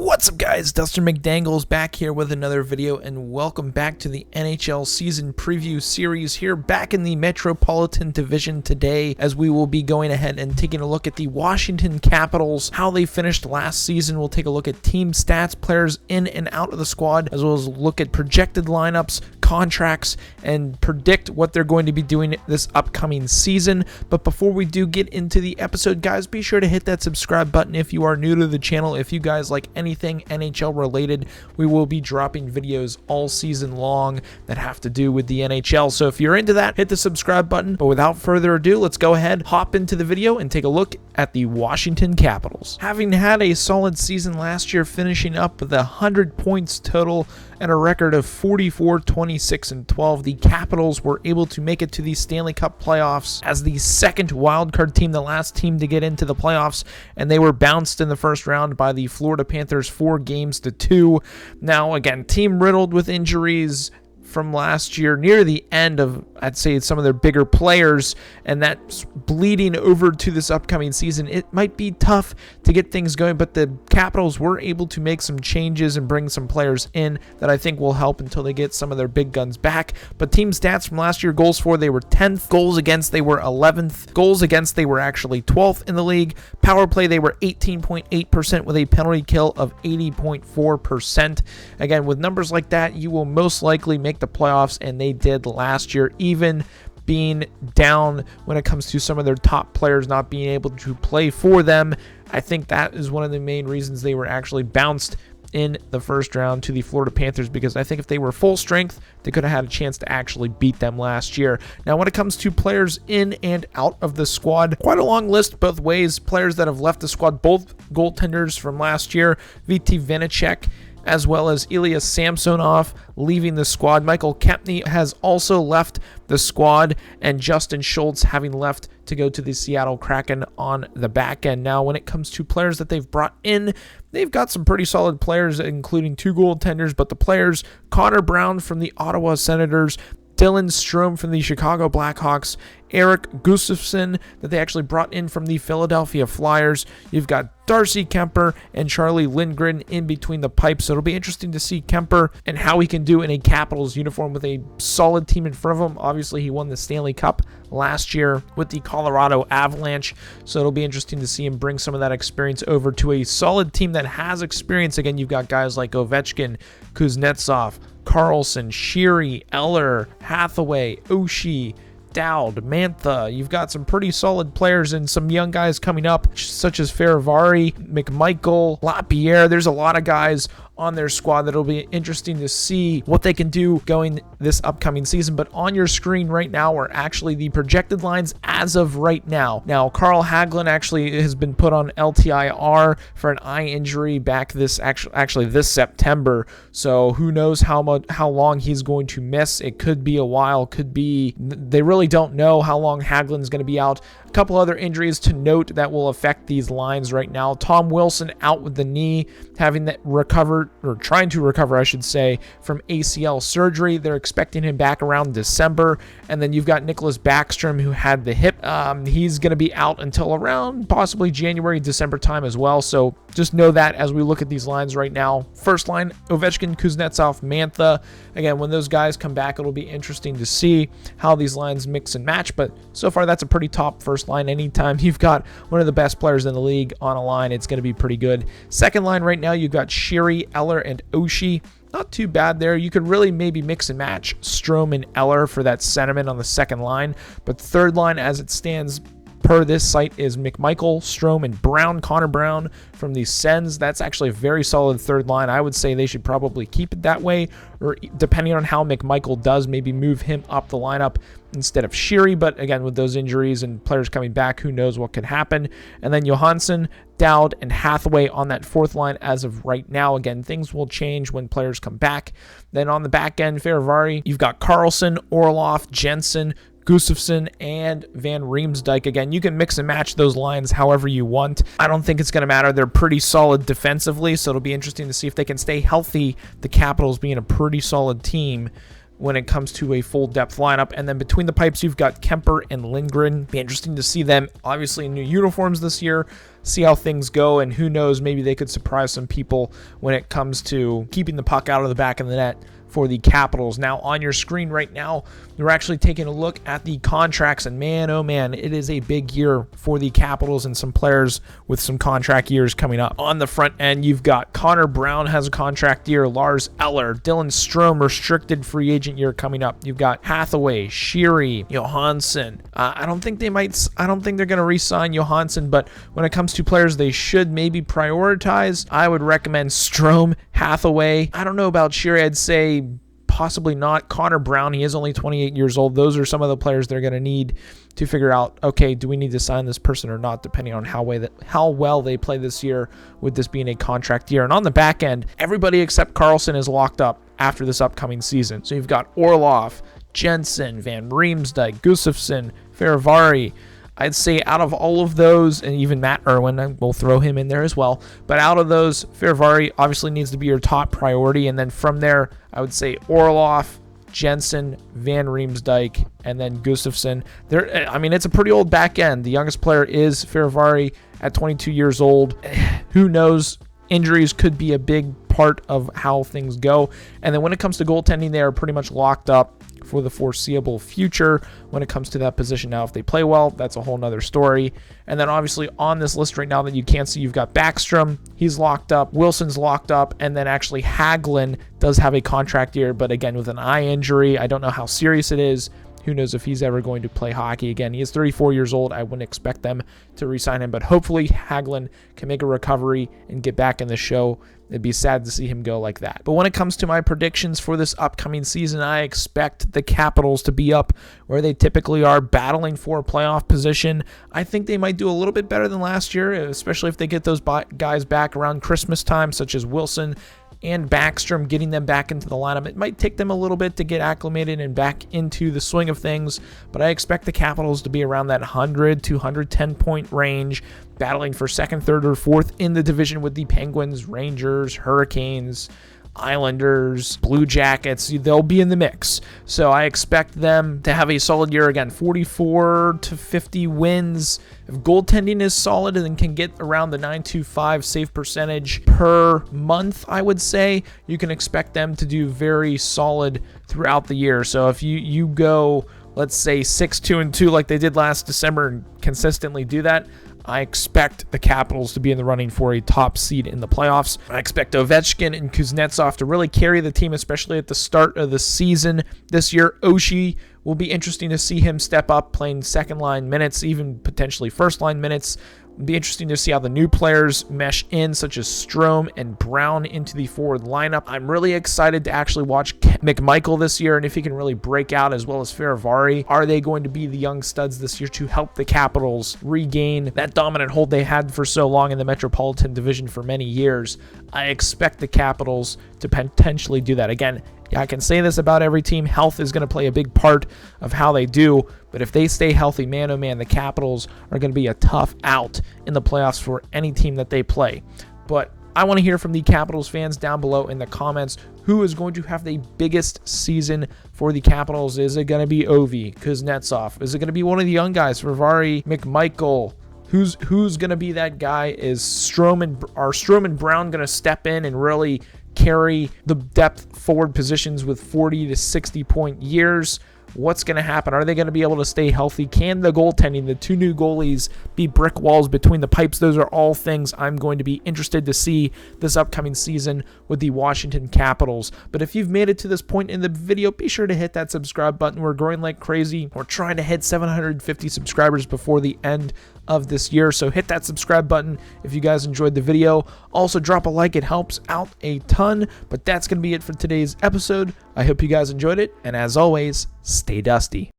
What's up, guys? Dustin McDangles back here with another video, and welcome back to the NHL season preview series here back in the Metropolitan Division today, as we will be going ahead and taking a look at the Washington Capitals, how they finished last season. We'll take a look at team stats, players in and out of the squad, as well as look at projected lineups, contracts, and predict what they're going to be doing this upcoming season. But before we do get into the episode, guys, be sure to hit that subscribe button if you are new to the channel. If you guys like anything NHL related, we will be dropping videos all season long that have to do with the NHL. So if you're into that, hit the subscribe button. But without further ado, let's go ahead, hop into the video, and take a look at the Washington Capitals. Having had a solid season last year, finishing up with 100 points total and a record of 44, 26, and 12, the Capitals were able to make it to the Stanley Cup playoffs as the second wildcard team, the last team to get into the playoffs, and they were bounced in the first round by the Florida Panthers 4-2. Now, again, team riddled with injuries from last year near the end of, I'd say, some of their bigger players, and that's bleeding over to this upcoming season. It might be tough to get things going, but the Capitals were able to make some changes and bring some players in that I think will help until they get some of their big guns back. But team stats from last year: goals for, they were 10th, goals against, they were 11th, goals against, they were actually 12th in the league, power play, they were 18.8% with a penalty kill of 80.4%. Again, with numbers like that, you will most likely make the playoffs, and they did last year, even being down when it comes to some of their top players not being able to play for them. I think that is one of the main reasons they were actually bounced in the first round to the Florida Panthers, because I think if they were full strength, they could have had a chance to actually beat them last year. Now, when it comes to players in and out of the squad, quite a long list both ways. Players that have left the squad, both goaltenders from last year, VT Vanacek as well as Ilya Samsonov leaving the squad. Michael Kempny has also left the squad, and Justin Schultz having left to go to the Seattle Kraken on the back end. Now, when it comes to players that they've brought in, they've got some pretty solid players, including 2 goaltenders, but the players: Connor Brown from the Ottawa Senators, Dylan Strome from the Chicago Blackhawks, Eric Gustafsson that they actually brought in from the Philadelphia Flyers. You've got Darcy Kemper and Charlie Lindgren in between the pipes. So it'll be interesting to see Kemper and how he can do in a Capitals uniform with a solid team in front of him. Obviously, he won the Stanley Cup last year with the Colorado Avalanche, so it'll be interesting to see him bring some of that experience over to a solid team that has experience. Again, you've got guys like Ovechkin, Kuznetsov, Carlson, Sheary, Eller, Hathaway, Oshie, Dowd, Mantha. You've got some pretty solid players and some young guys coming up, such as Ferravari, McMichael, Lapierre. There's a lot of guys on their squad that'll be interesting to see what they can do going this upcoming season. But on your screen right now are actually the projected lines as of right now. Now, Carl Hagelin actually has been put on LTIR for an eye injury back this September. So who knows how long he's going to miss. It could be a while, could be, they really don't know how long Hagelin's going to be out. A couple other injuries to note that will affect these lines right now: Tom Wilson out with the knee, having that recovered, or trying to recover, I should say, from ACL surgery. They're expecting him back around December. And then you've got Nicholas Backstrom, who had the hip. He's going to be out until around possibly January, December time as well. So just know that as we look at these lines right now. First line: Ovechkin, Kuznetsov, Mantha. Again, when those guys come back, it'll be interesting to see how these lines mix and match. But so far, that's a pretty top first line. Anytime you've got one of the best players in the league on a line, it's going to be pretty good. Second line right now, you've got Sheary, Eller, and Oshie. Not too bad there. You could really maybe mix and match Strome and Eller for that sentiment on the second line. But third line, as it stands per this site, is McMichael, Strome, and Brown. Connor Brown from the Sens. That's actually a very solid third line. I would say they should probably keep it that way, or depending on how McMichael does, maybe move him up the lineup instead of Sheary. But again, with those injuries and players coming back, who knows what could happen. And then Johansson, Dowd, and Hathaway on that fourth line as of right now. Again, things will change when players come back. Then on the back end, Ferravari, you've got Carlson, Orlov, Jensen, Gustafsson, and Van Riemsdyk. Again, you can mix and match those lines however you want. I don't think it's going to matter. They're pretty solid defensively, so it'll be interesting to see if they can stay healthy, the Capitals being a pretty solid team when it comes to a full depth lineup. And then between the pipes, you've got Kemper and Lindgren. Be interesting to see them, obviously, in new uniforms this year. see how things go, and who knows, maybe they could surprise some people when it comes to keeping the puck out of the back of the net for the Capitals. Now on your screen right now, we're actually taking a look at the contracts, and man, oh man, it is a big year for the Capitals and some players with some contract years coming up. On the front end, you've got Connor Brown has a contract year, Lars Eller, Dylan Strome restricted free agent year coming up. You've got Hathaway, Sheary, Johansson. I don't think they're going to re-sign Johansson, but when it comes to players they should maybe prioritize, I would recommend Strome, Hathaway. I don't know about Sheary. I'd say possibly not. Connor Brown, he is only 28 years old. Those are some of the players they're going to need to figure out, okay, do we need to sign this person or not, depending on how well they play this year, with this being a contract year. And on the back end, everybody except Carlson is locked up after this upcoming season. So you've got Orlov, Jensen, Van Riemsdyk, Gustafsson, Ferivari. I'd say out of all of those, and even Matt Irwin, we'll throw him in there as well, but out of those, Ferivari obviously needs to be your top priority, and then from there, I would say Orlov, Jensen, Van Riemsdyk, and then Gustafsson. It's a pretty old back end. The youngest player is Ferivari at 22 years old. Who knows? Injuries could be a big part of how things go. And then when it comes to goaltending, they are pretty much locked up for the foreseeable future when it comes to that position. Now, if they play well, that's a whole nother story. And then obviously on this list right now that you can't see, you've got Backstrom, he's locked up, Wilson's locked up, and then actually Hagelin does have a contract year, but again with an eye injury. I don't know how serious it is. Who knows if he's ever going to play hockey again. He is 34 years old. I wouldn't expect them to re-sign him, but hopefully Hagelin can make a recovery and get back in the show. It'd be sad to see him go like that. But when it comes to my predictions for this upcoming season, I expect the Capitals to be up where they typically are, battling for a playoff position. I think they might do a little bit better than last year, especially if they get those guys back around Christmas time, such as Wilson and Backstrom, getting them back into the lineup. It might take them a little bit to get acclimated and back into the swing of things, but I expect the Capitals to be around that 100 to 110 point range, battling for second, third, or fourth in the division with the Penguins, Rangers, Hurricanes, Islanders, Blue Jackets. They'll be in the mix. So I expect them to have a solid year again, 44 to 50 wins. If goaltending is solid and can get around the .925 save percentage per month, I would say, you can expect them to do very solid throughout the year. So if you go, let's say 6-2-2 like they did last December and consistently do that, I expect the Capitals to be in the running for a top seed in the playoffs. I expect Ovechkin and Kuznetsov to really carry the team, especially at the start of the season this year. Oshie will be interesting to see him step up, playing second-line minutes, even potentially first-line minutes. It'll be interesting to see how the new players mesh in, such as Strome and Brown, into the forward lineup. I'm really excited to actually watch McMichael this year, and if he can really break out, as well as Ferivari. Are they going to be the young studs this year to help the Capitals regain that dominant hold they had for so long in the Metropolitan Division for many years? I expect the Capitals to potentially do that. Again, I can say this about every team. Health is going to play a big part of how they do, but if they stay healthy, man, oh man, the Capitals are going to be a tough out in the playoffs for any team that they play. But I want to hear from the Capitals fans down below in the comments. Who is going to have the biggest season for the Capitals? Is it going to be Ovi, Kuznetsov? Is it going to be one of the young guys, Ferivari, McMichael? Who's going to be that guy? Is Strome and Brown going to step in and really carry the depth forward positions with 40 to 60 point years? What's going to happen? Are they going to be able to stay healthy? Can the goaltending, the two new goalies, be brick walls between the pipes? Those are all things I'm going to be interested to see this upcoming season with the Washington Capitals. But if you've made it to this point in the video, be sure to hit that subscribe button. We're growing like crazy. We're trying to hit 750 subscribers before the end of this year, so hit that subscribe button if you guys enjoyed the video. Also drop a like, it helps out a ton. But that's going to be it for today's episode. I hope you guys enjoyed it, and as always, stay dusty.